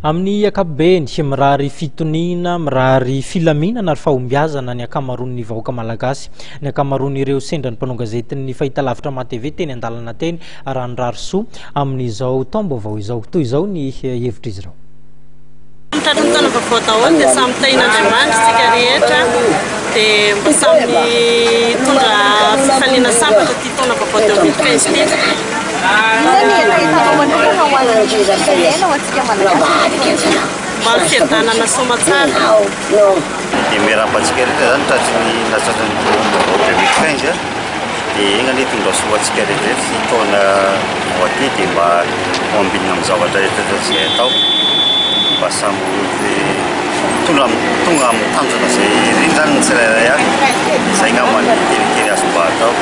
Amin'ny akabeny mirary fitonina, mirary filaminana ary fahombiazana ny akamaroan'ny vahoaka malagasy, ny akamaroan'ireo sendran'ny mpanao gazetin'ny fahitalavitra matv teny andalana teny Ranorary Soa amin'izao taom-baovao izao. Toy izao ny hevitra izy ireo. Mitandrina vaovao daholo dia samy tahin'Andriamanitra isika rehetra dia mba samy tondra fifaliana sambatra ty taona vaovao daholo mba fiadanana soamantsara. Dia miarabantsika rehetra zany tratrin'ny latsatrany vaovao 2015 dia eny anie tonga soantsika rehetra sy taona ao aty dia mba hoambinina amin'ny zavatra rehetra tsy atao mba samy tonga amin'ny tanjona izay reny zany ny tsirairay avy izay ngamany kelikely azo mba atao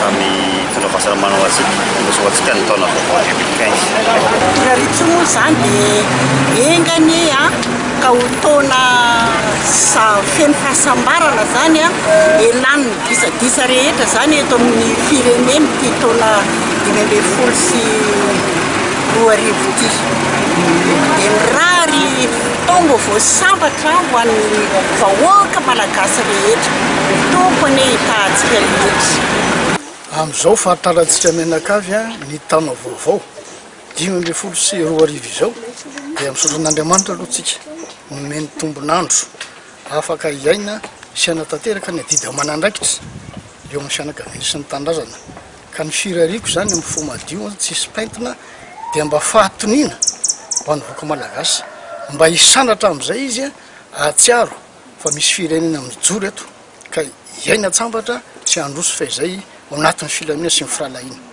samy tondra fahasalamana ho atsika tonga soantsika ny taona vaovao 2015. Raritso moa zany dia engany ka ho taona feno fahasambarana zany elany disadisa rehetra zany eto amin'ny fireneny ty taona 2020 sy 2020 ty dia mirary taom-baovao sambatra ho an'ny vahoaka malagasy rehetra tompony hitantsika rehetra. Amin'izao fahatarantsika menakavy ny taona vaovao 2020 sy 2020 izao dia misaotra an'Andriamanitra aloha tsika nomeny tombonandro afaka iaina sy anatanteraka ny adidy aman'andraikitra eo amin'ny fianakaviana sy ny tandrazana ka ny firariako zany amin'ny fo madio tsisy paintina dia mba fahatoniana ho an'ny vahoaka malagasy mba hisandratra amin'izay izy atsiaro fa misy firenena amin'ny joro eto ka iaina tsambatra sy androso fa izay ao anatin'ny filaminana sy ny firalahiana.